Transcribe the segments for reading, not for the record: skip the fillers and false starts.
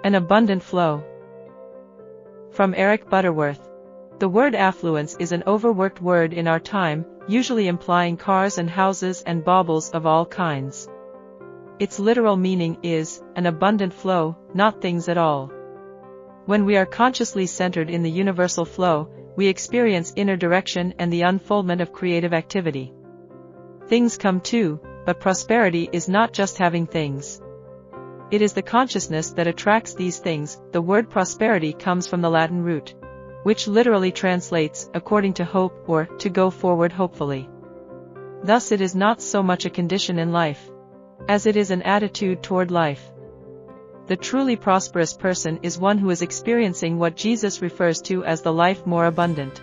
An abundant flow. From Eric Butterworth. The word affluence is an overworked word in our time, usually implying cars and houses and baubles of all kinds. Its literal meaning is, an abundant flow, not things at all. When we are consciously centered in the universal flow, we experience inner direction and the unfoldment of creative activity. Things come too, but prosperity is not just having things. It is the consciousness that attracts these things. The word prosperity comes from the Latin root, which literally translates, according to hope, or, to go forward hopefully. Thus it is not so much a condition in life, as it is an attitude toward life. The truly prosperous person is one who is experiencing what Jesus refers to as the life more abundant.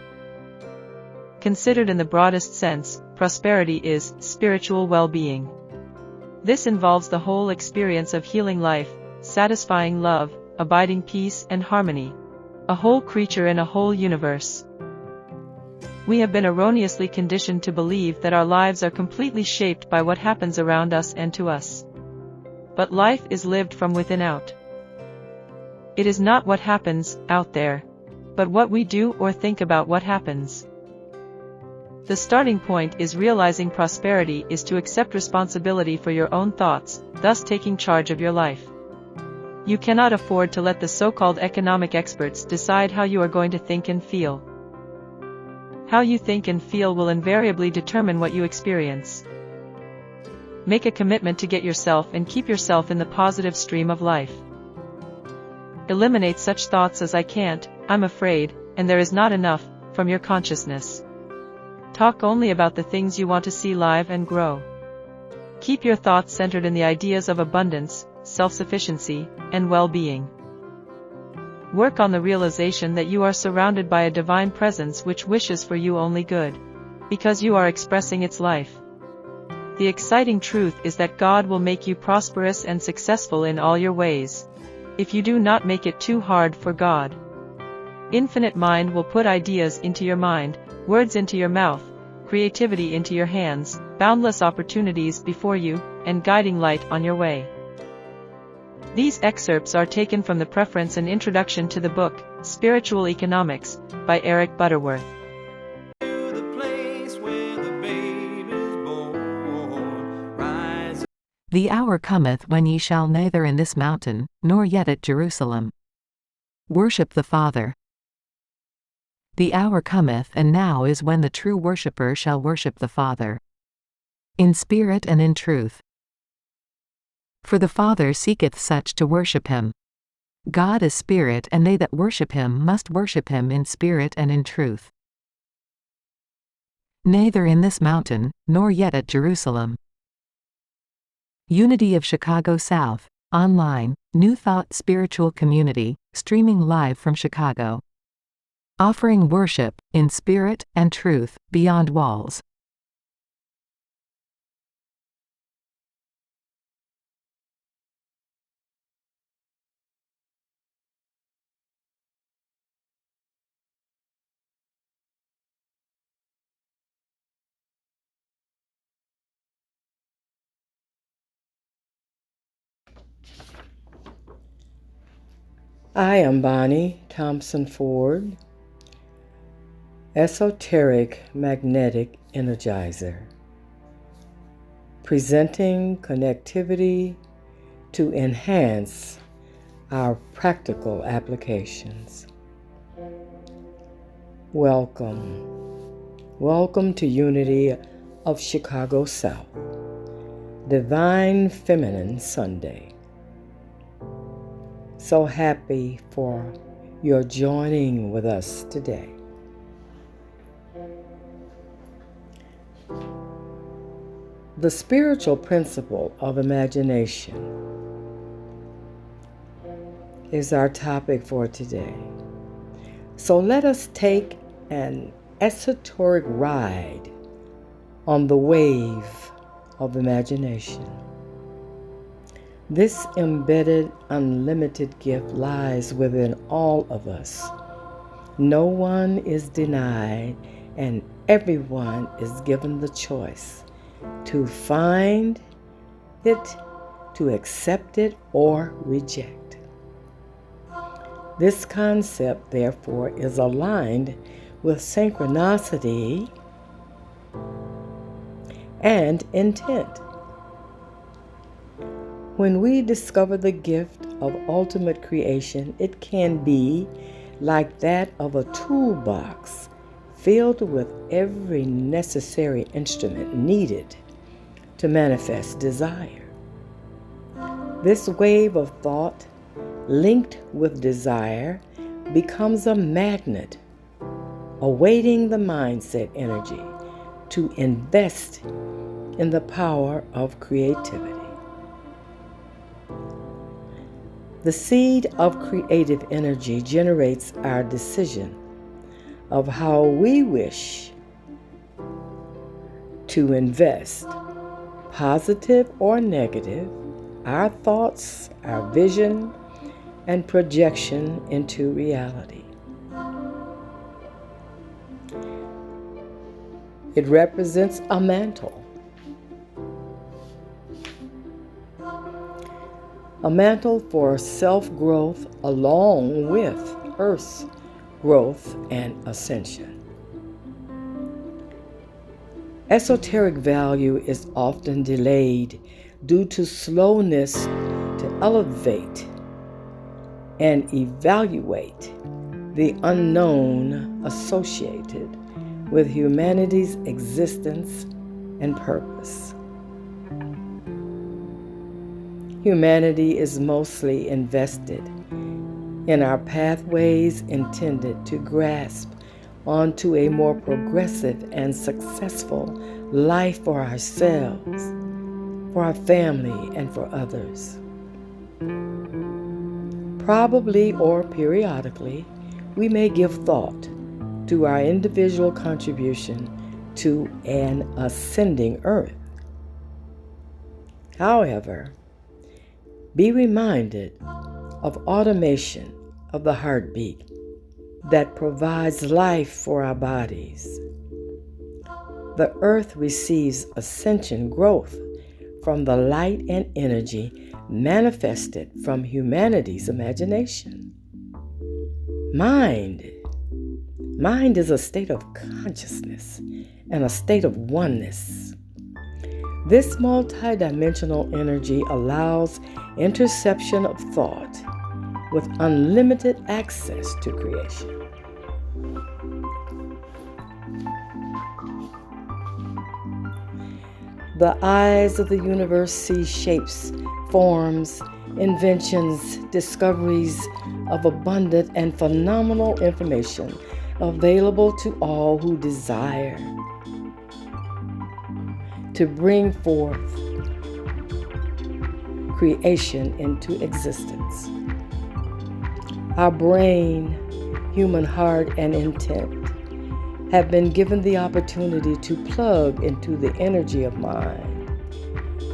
Considered in the broadest sense, prosperity is spiritual well-being. This involves the whole experience of healing life, satisfying love, abiding peace and harmony. A whole creature in a whole universe. We have been erroneously conditioned to believe that our lives are completely shaped by what happens around us and to us. But life is lived from within out. It is not what happens out there, but what we do or think about what happens. The starting point is realizing prosperity is to accept responsibility for your own thoughts, thus taking charge of your life. You cannot afford to let the so-called economic experts decide how you are going to think and feel. How you think and feel will invariably determine what you experience. Make a commitment to get yourself and keep yourself in the positive stream of life. Eliminate such thoughts as I can't, I'm afraid, and there is not enough, from your consciousness. Talk only about the things you want to see live and grow. Keep your thoughts centered in the ideas of abundance, self-sufficiency, and well-being. Work on the realization that you are surrounded by a divine presence which wishes for you only good, because you are expressing its life. The exciting truth is that God will make you prosperous and successful in all your ways, if you do not make it too hard for God. Infinite Mind will put ideas into your mind, words into your mouth, creativity into your hands, boundless opportunities before you, and guiding light on your way. These excerpts are taken from the preface and introduction to the book, Spiritual Economics, by Eric Butterworth. The hour cometh when ye shall neither in this mountain, nor yet at Jerusalem worship the Father. The hour cometh and now is when the true worshipper shall worship the Father in spirit and in truth. For the Father seeketh such to worship him. God is spirit, and they that worship him must worship him in spirit and in truth. Neither in this mountain, nor yet at Jerusalem. Unity of Chicago South, online, New Thought Spiritual Community, streaming live from Chicago. Offering worship, in spirit and truth, beyond walls. I am Bonnie Thompson Ford, Esoteric Magnetic Energizer, presenting connectivity to enhance our practical applications. Welcome. Welcome to Unity of Chicago South, Divine Feminine Sunday. So happy for your joining with us today. The spiritual principle of imagination is our topic for today. So let us take an esoteric ride on the wave of imagination. This embedded, unlimited gift lies within all of us. No one is denied, and everyone is given the choice to find it, to accept it, or reject. This concept, therefore, is aligned with synchronicity and intent. When we discover the gift of ultimate creation, it can be like that of a toolbox filled with every necessary instrument needed to manifest desire. This wave of thought, linked with desire, becomes a magnet, awaiting the mindset energy to invest in the power of creativity. The seed of creative energy generates our decision of how we wish to invest, positive or negative, our thoughts, our vision, and projection into reality. It represents a mantle. A mantle for self-growth along with Earth's growth and ascension. Esoteric value is often delayed due to slowness to elevate and evaluate the unknown associated with humanity's existence and purpose. Humanity is mostly invested in our pathways intended to grasp onto a more progressive and successful life for ourselves, for our family, and for others. Probably or periodically, we may give thought to our individual contribution to an ascending earth. However, be reminded of automation of the heartbeat that provides life for our bodies. The earth receives ascension growth from the light and energy manifested from humanity's imagination. Mind is a state of consciousness and a state of oneness. This multidimensional energy allows interception of thought with unlimited access to creation. The eyes of the universe see shapes, forms, inventions, discoveries of abundant and phenomenal information available to all who desire to bring forth creation into existence. Our brain, human heart, and intent have been given the opportunity to plug into the energy of mind.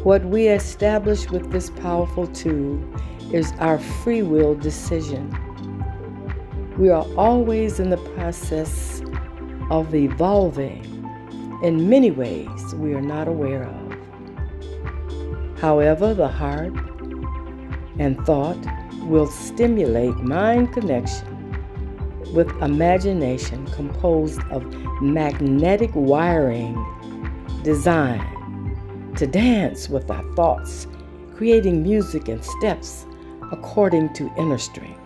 What we establish with this powerful tool is our free will decision. We are always in the process of evolving in many ways we are not aware of. However, the heart and thought will stimulate mind connection with imagination composed of magnetic wiring designed to dance with our thoughts, creating music and steps according to inner strength,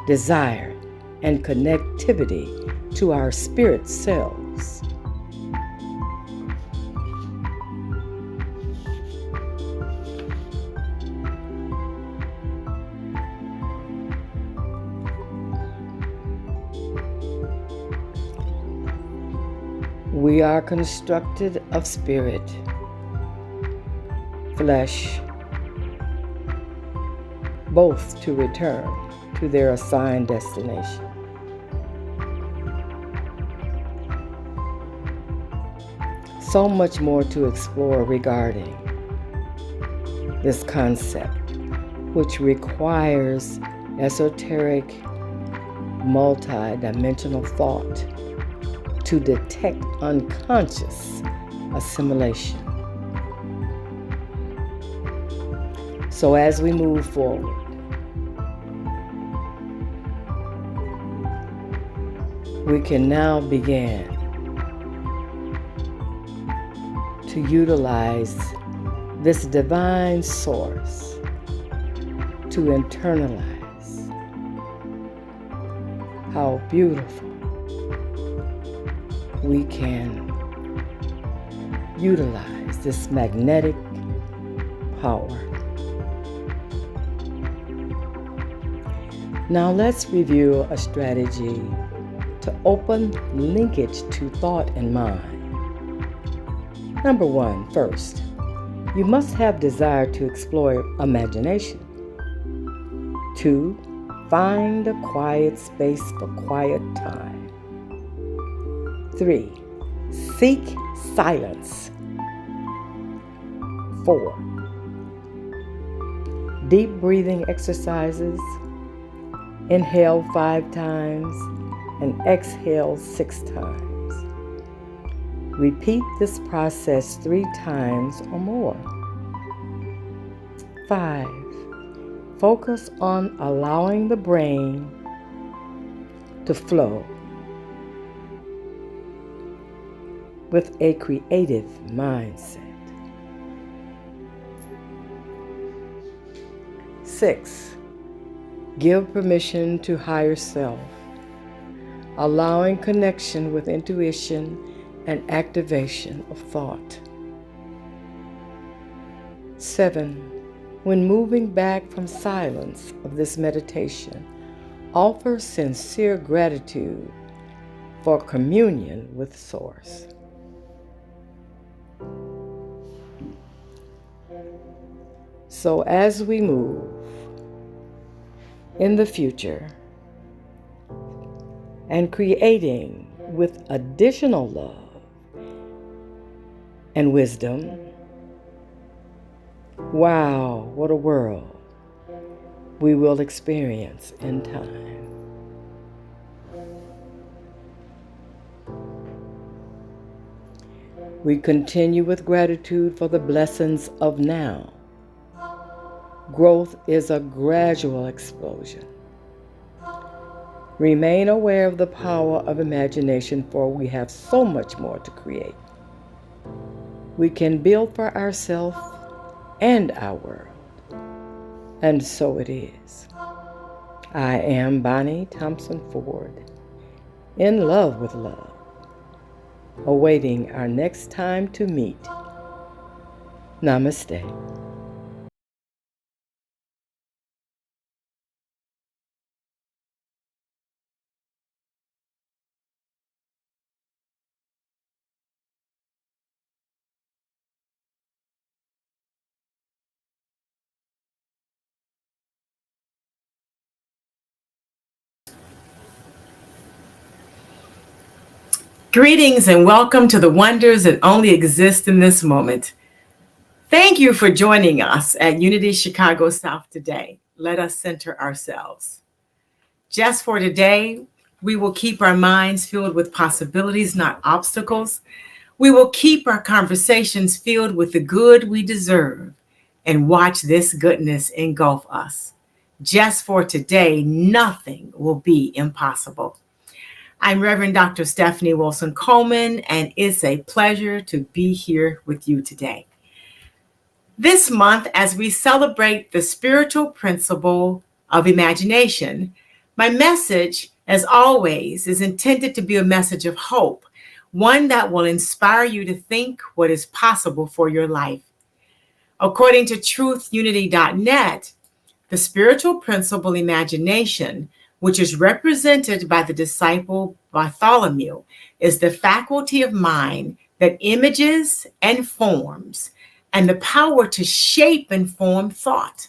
desire, and connectivity to our spirit selves. We are constructed of spirit, flesh, both to return to their assigned destination. So much more to explore regarding this concept, which requires esoteric, multi-dimensional thought to detect unconscious assimilation. So as we move forward, We can now begin to utilize this divine source to internalize how beautiful we can utilize this magnetic power. Now let's review a strategy to open linkage to thought and mind. Number one, first, you must have desire to explore imagination. 2, find a quiet space for quiet time. 3, seek silence. 4, deep breathing exercises. Inhale 5 times and exhale 6 times. Repeat this process 3 times or more. 5, focus on allowing the brain to flow with a creative mindset. 6, give permission to higher self, allowing connection with intuition and activation of thought. 7, when moving back from silence of this meditation, offer sincere gratitude for communion with Source. So as we move in the future and creating with additional love and wisdom, wow, what a world we will experience in time. We continue with gratitude for the blessings of now. Growth is a gradual explosion. Remain aware of the power of imagination, for we have so much more to create. We can build for ourselves and our world, and so it is. I am Bonnie Thompson Ford, in love with love, awaiting our next time to meet. Namaste. Greetings and welcome to the wonders that only exist in this moment. Thank you for joining us at Unity Chicago South today. Let us center ourselves. Just for today, we will keep our minds filled with possibilities, not obstacles. We will keep our conversations filled with the good we deserve and watch this goodness engulf us. Just for today, nothing will be impossible. I'm Reverend Dr. Stephanie Wilson Coleman, and it's a pleasure to be here with you today. This month, as we celebrate the spiritual principle of imagination, my message, as always, is intended to be a message of hope, one that will inspire you to think what is possible for your life. According to truthunity.net, the spiritual principle imagination, which is represented by the disciple Bartholomew, is the faculty of mind that images and forms, and the power to shape and form thought.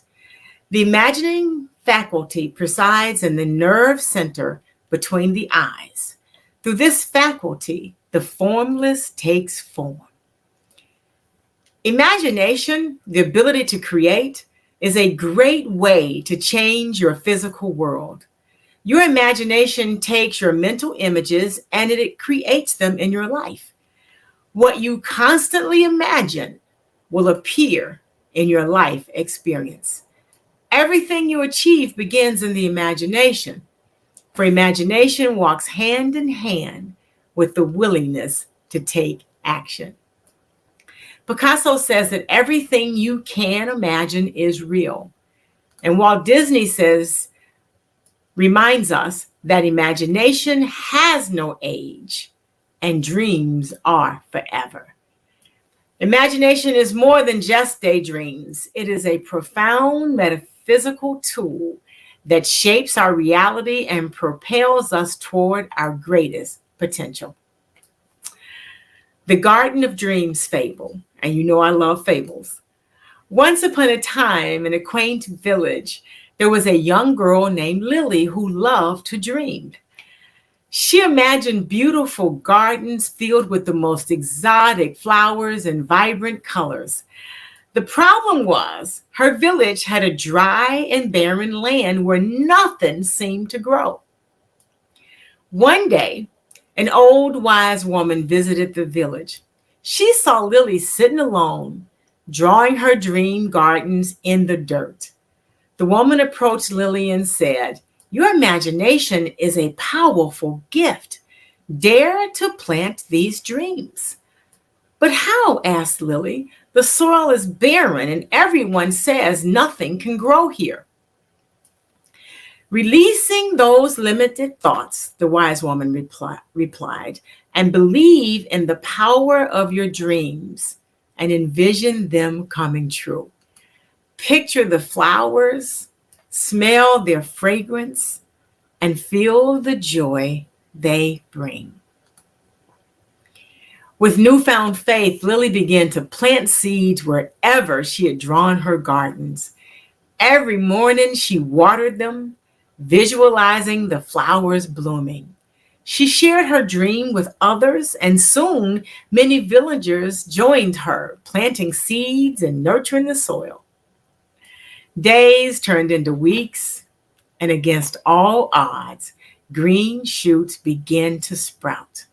The imagining faculty presides in the nerve center between the eyes. Through this faculty, the formless takes form. Imagination, the ability to create, is a great way to change your physical world. Your imagination takes your mental images and it creates them in your life. What you constantly imagine will appear in your life experience. Everything you achieve begins in the imagination. For imagination walks hand in hand with the willingness to take action. Picasso says that everything you can imagine is real. And Walt Disney reminds us that imagination has no age and dreams are forever. Imagination is more than just daydreams. It is a profound metaphysical tool that shapes our reality and propels us toward our greatest potential. The Garden of Dreams fable, and you know I love fables. Once upon a time in a quaint village, there was a young girl named Lily who loved to dream. She imagined beautiful gardens filled with the most exotic flowers and vibrant colors. The problem was her village had a dry and barren land where nothing seemed to grow. One day, an old wise woman visited the village. She saw Lily sitting alone, drawing her dream gardens in the dirt. The woman approached Lily and said, "Your imagination is a powerful gift. Dare to plant these dreams." "But how?" asked Lily. "The soil is barren and everyone says nothing can grow here." "Releasing those limited thoughts," the wise woman replied, "and believe in the power of your dreams and envision them coming true. Picture the flowers, smell their fragrance, and feel the joy they bring." With newfound faith, Lily began to plant seeds wherever she had drawn her gardens. Every morning she watered them, visualizing the flowers blooming. She shared her dream with others, and soon many villagers joined her, planting seeds and nurturing the soil. Days turned into weeks, and against all odds, green shoots began to sprout.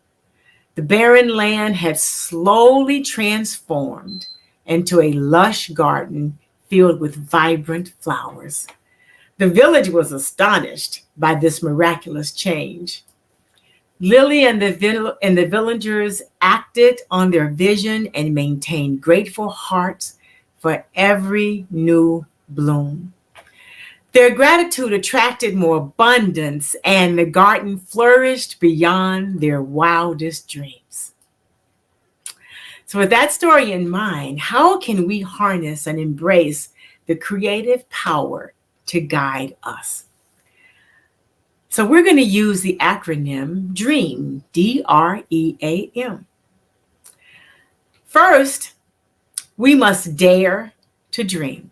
The barren land had slowly transformed into a lush garden filled with vibrant flowers. The village was astonished by this miraculous change. Lily and the villagers acted on their vision and maintained grateful hearts for every new bloom. Their gratitude attracted more abundance, and the garden flourished beyond their wildest dreams. So with that story in mind, how can we harness and embrace the creative power to guide us? So we're going to use the acronym DREAM, D-R-E-A-M. First, we must dare to dream.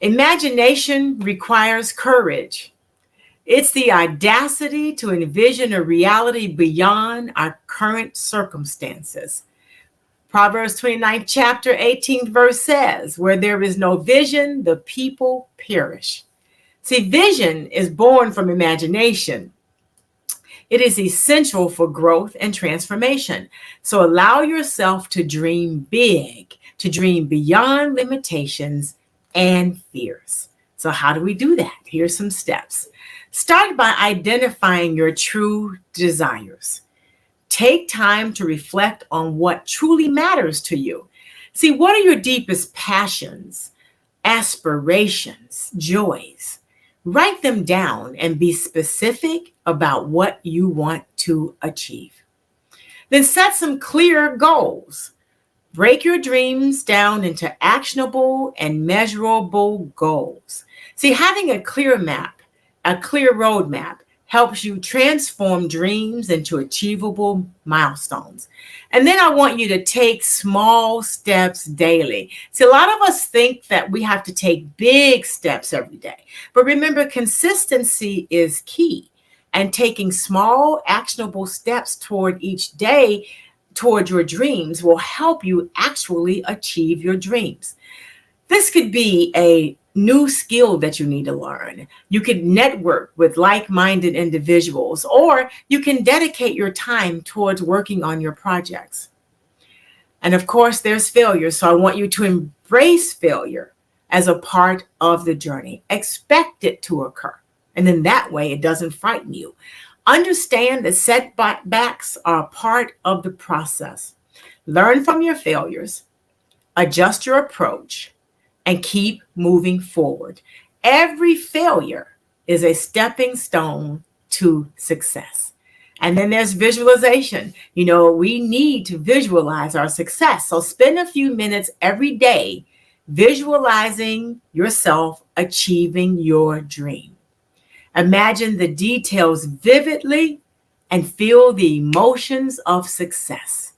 Imagination requires courage. It's the audacity to envision a reality beyond our current circumstances. Proverbs 29th chapter 18th verse says, "Where there is no vision, the people perish." See, vision is born from imagination. It is essential for growth and transformation. So allow yourself to dream big, to dream beyond limitations and fears. So how do we do that? Here's some steps. Start by identifying your true desires. Take time to reflect on what truly matters to you. See, what are your deepest passions, aspirations, joys? Write them down and be specific about what you want to achieve. Then set some clear goals. Break your dreams down into actionable and measurable goals. See, having a clear map, a clear roadmap, helps you transform dreams into achievable milestones. And then I want you to take small steps daily. See, a lot of us think that we have to take big steps every day. But remember, consistency is key. And taking small, actionable steps toward each day toward your dreams will help you actually achieve your dreams. This could be a new skill that you need to learn. You could network with like-minded individuals, or you can dedicate your time towards working on your projects. And of course, there's failure. So I want you to embrace failure as a part of the journey. Expect it to occur. And then that way it doesn't frighten you. Understand that setbacks are a part of the process. Learn from your failures, adjust your approach, and keep moving forward. Every failure is a stepping stone to success. And then there's visualization. We need to visualize our success. So spend a few minutes every day visualizing yourself achieving your dream. Imagine the details vividly and feel the emotions of success.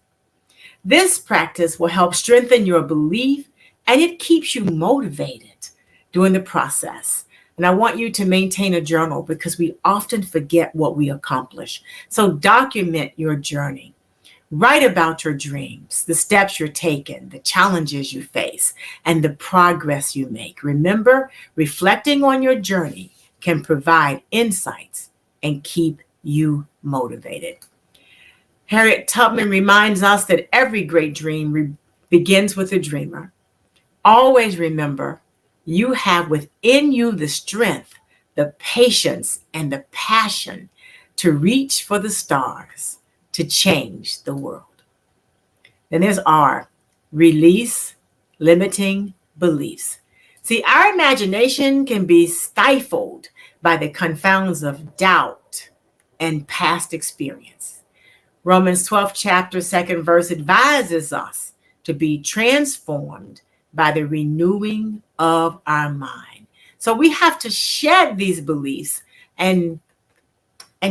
This practice will help strengthen your belief, and it keeps you motivated during the process. And I want you to maintain a journal because we often forget what we accomplish. So document your journey. Write about your dreams, the steps you're taking, the challenges you face, and the progress you make. Remember, reflecting on your journey can provide insights and keep you motivated. Harriet Tubman reminds us that every great dream begins with a dreamer. Always remember, you have within you the strength, the patience, and the passion to reach for the stars, to change the world. Then there's R, release limiting beliefs. See, our imagination can be stifled by the confounds of doubt and past experience. Romans 12th chapter, 2nd verse advises us to be transformed by the renewing of our mind. So we have to shed these beliefs and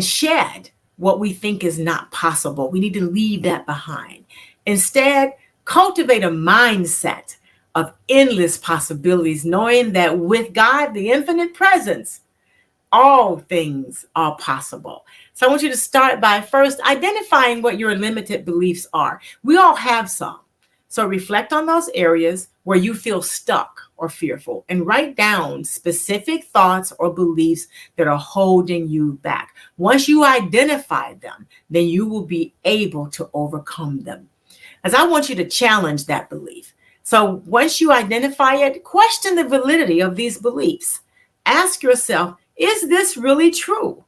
shed what we think is not possible. We need to leave that behind. Instead, cultivate a mindset of endless possibilities, knowing that with God, the infinite presence, all things are possible. So I want you to start by first identifying what your limited beliefs are. We all have some. So reflect on those areas where you feel stuck or fearful and write down specific thoughts or beliefs that are holding you back. Once you identify them, then you will be able to overcome them. As I want you to challenge that belief. So once you identify it, question the validity of these beliefs. Ask yourself, is this really true?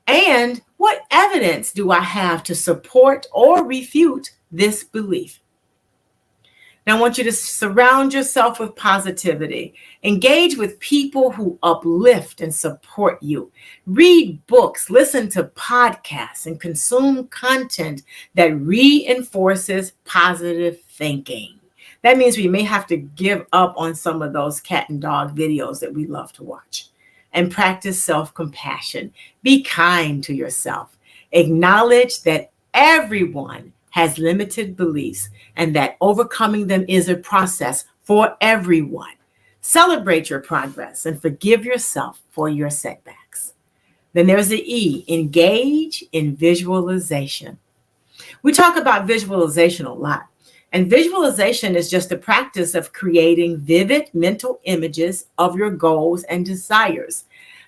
And what evidence do I have to support or refute this belief? Now, I want you to surround yourself with positivity. Engage with people who uplift and support you. Read books, listen to podcasts, and consume content that reinforces positive thinking. That means we may have to give up on some of those cat and dog videos that we love to watch. And practice self-compassion. Be kind to yourself. Acknowledge that everyone has limited beliefs and that overcoming them is a process for everyone. Celebrate your progress and forgive yourself for your setbacks. Then there's the E, engage in visualization. We talk about visualization a lot. And visualization is just the practice of creating vivid mental images of your goals and desires.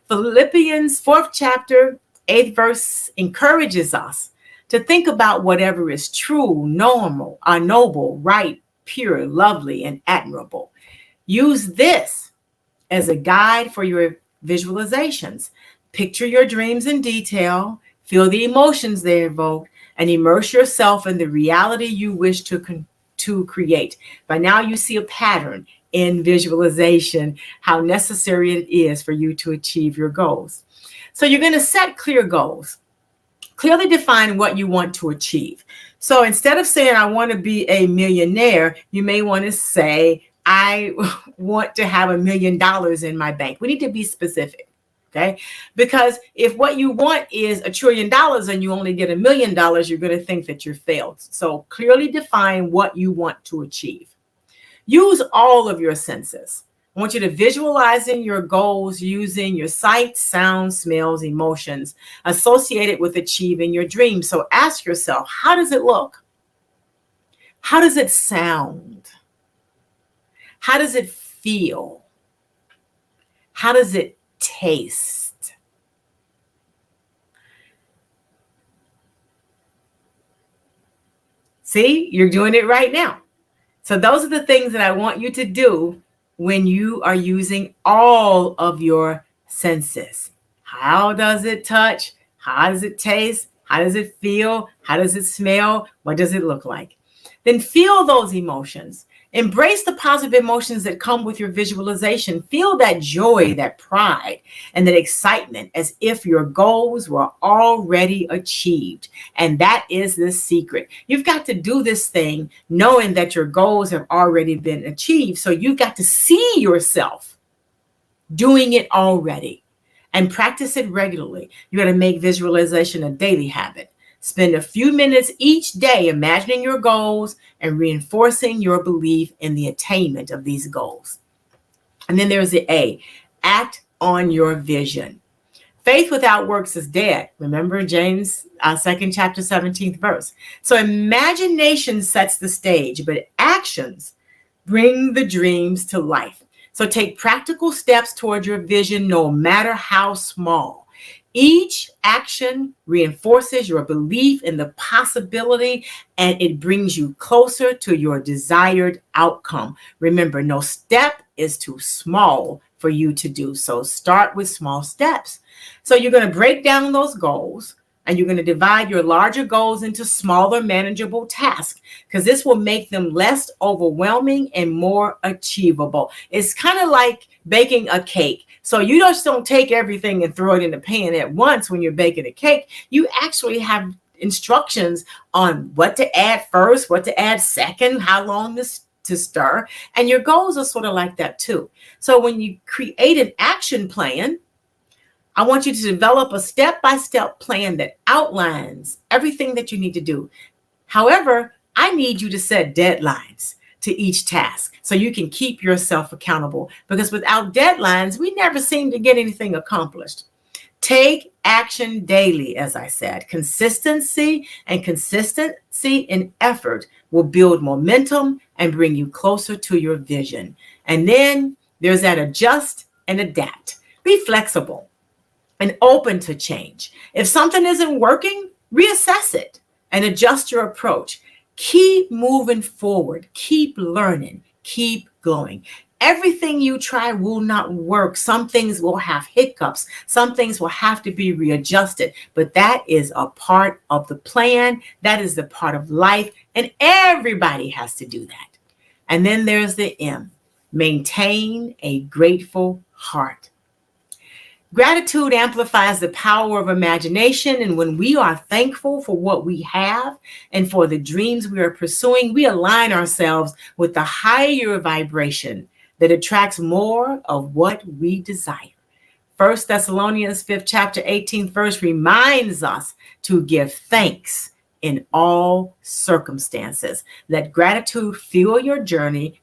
Philippians 4th chapter, 8th verse encourages us to think about whatever is true, normal, noble, right, pure, lovely, and admirable. Use this as a guide for your visualizations. Picture your dreams in detail, feel the emotions they evoke, and immerse yourself in the reality you wish to create. By now you see a pattern in visualization, how necessary it is for you to achieve your goals. So you're going to set clear goals. Clearly define what you want to achieve. So instead of saying, I want to be a millionaire, you may want to say, I want to have $1 million in my bank. We need to be specific. Okay, because if what you want is $1 trillion and you only get $1 million, you're going to think that you're failed. So clearly define what you want to achieve. Use all of your senses. I want you to visualize your goals using your sight, sound, smells, emotions associated with achieving your dream. So ask yourself, how does it look? How does it sound? How does it feel? How does it taste? See, you're doing it right now. So those are the things that I want you to do when you are using all of your senses. How does it touch? How does it taste? How does it feel? How does it smell? What does it look like? Then feel those emotions. Embrace the positive emotions that come with your visualization. Feel that joy, that pride, and that excitement as if your goals were already achieved. And that is the secret. You've got to do this thing knowing that your goals have already been achieved. So you've got to see yourself doing it already and practice it regularly. You got to make visualization a daily habit. Spend a few minutes each day imagining your goals and reinforcing your belief in the attainment of these goals. And then there's the A, act on your vision. Faith without works is dead. Remember James 2nd chapter 17th verse. So imagination sets the stage, but actions bring the dreams to life. So take practical steps toward your vision, no matter how small. Each action reinforces your belief in the possibility, and it brings you closer to your desired outcome. Remember, no step is too small for you to do. So start with small steps. So you're going to break down those goals, and you're going to divide your larger goals into smaller, manageable tasks, because this will make them less overwhelming and more achievable. It's kind of like baking a cake. So you just don't take everything and throw it in the pan at once when you're baking a cake. You actually have instructions on what to add first, what to add second, how long to stir. And your goals are sort of like that too. So when you create an action plan, I want you to develop a step-by-step plan that outlines everything that you need to do. However, I need you to set deadlines to each task so you can keep yourself accountable, because without deadlines, we never seem to get anything accomplished. Take action daily, as I said. Consistency in effort will build momentum and bring you closer to your vision. And then there's that adjust and adapt. Be flexible and open to change. If something isn't working, reassess it and adjust your approach. Keep moving forward, keep learning, keep going. Everything you try will not work. Some things will have hiccups. Some things will have to be readjusted, but that is a part of the plan. That is the part of life, and everybody has to do that. And then there's the M, maintain a grateful heart. Gratitude amplifies the power of imagination, and when we are thankful for what we have and for the dreams we are pursuing, we align ourselves with the higher vibration that attracts more of what we desire. 1 Thessalonians 5th chapter 18th verse reminds us to give thanks in all circumstances. Let gratitude fuel your journey,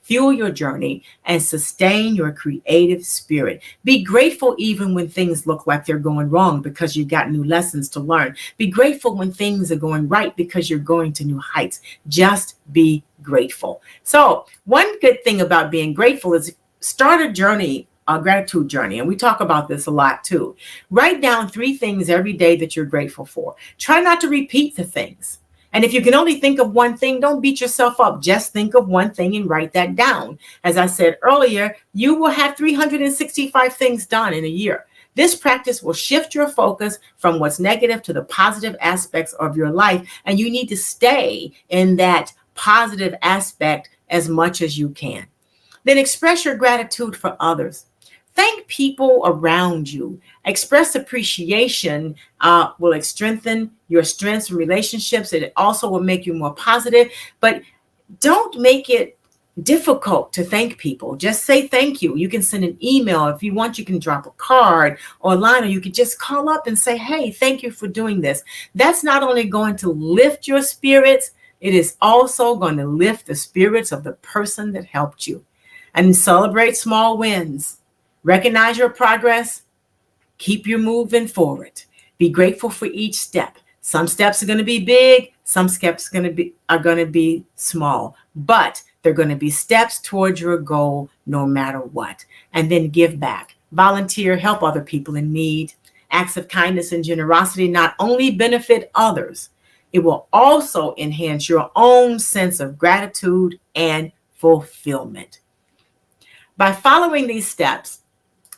and sustain your creative spirit. Be grateful even when things look like they're going wrong, because you've got new lessons to learn. Be grateful when things are going right, because you're going to new heights. Just be grateful. So one good thing about being grateful is start a journey, a gratitude journey. And we talk about this a lot too. Write down 3 things every day that you're grateful for. Try not to repeat the things. And if you can only think of one thing, don't beat yourself up. Just think of one thing and write that down. As I said earlier, you will have 365 things done in a year. This practice will shift your focus from what's negative to the positive aspects of your life. And you need to stay in that positive aspect as much as you can. Then express your gratitude for others. Thank people around you. Express appreciation will strengthen your strengths and relationships. It also will make you more positive, but don't make it difficult to thank people. Just say thank you. You can send an email. If you want, you can drop a card or a line, or you could just call up and say, hey, thank you for doing this. That's not only going to lift your spirits, it is also going to lift the spirits of the person that helped you. And celebrate small wins. Recognize your progress. Keep you moving forward. Be grateful for each step. Some steps are going to be big. Some steps are going to be small, but they're going to be steps towards your goal no matter what. And then give back. Volunteer, help other people in need. Acts of kindness and generosity not only benefit others, it will also enhance your own sense of gratitude and fulfillment. By following these steps,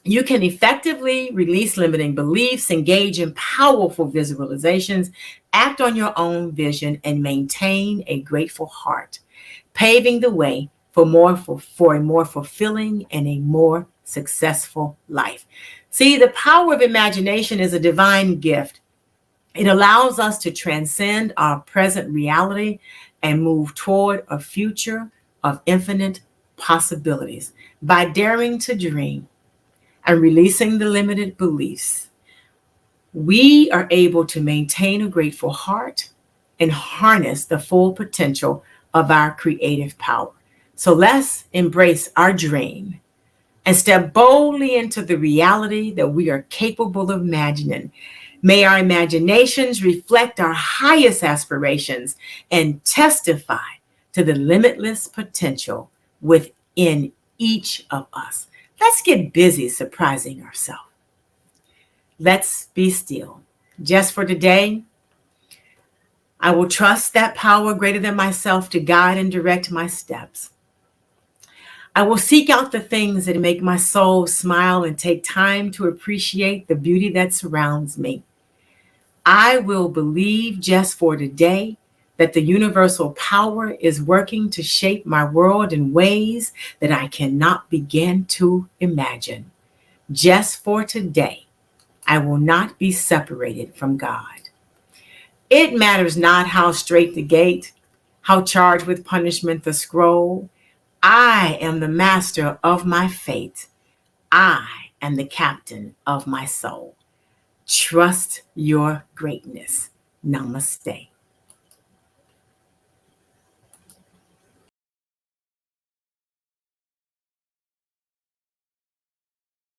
You can effectively release limiting beliefs, engage in powerful visualizations, act on your own vision, and maintain a grateful heart, paving the way for a more fulfilling and a more successful life. See, the power of imagination is a divine gift. It allows us to transcend our present reality and move toward a future of infinite possibilities. By daring to dream and releasing the limited beliefs, we are able to maintain a grateful heart and harness the full potential of our creative power. So let's embrace our dream and step boldly into the reality that we are capable of imagining. May our imaginations reflect our highest aspirations and testify to the limitless potential within each of us. Let's get busy surprising ourselves. Let's be still. Just for today, I will trust that power greater than myself to guide and direct my steps. I will seek out the things that make my soul smile and take time to appreciate the beauty that surrounds me. I will believe just for today that the universal power is working to shape my world in ways that I cannot begin to imagine. Just for today, I will not be separated from God. It matters not how straight the gate, how charged with punishment the scroll. I am the master of my fate. I am the captain of my soul. Trust your greatness. Namaste.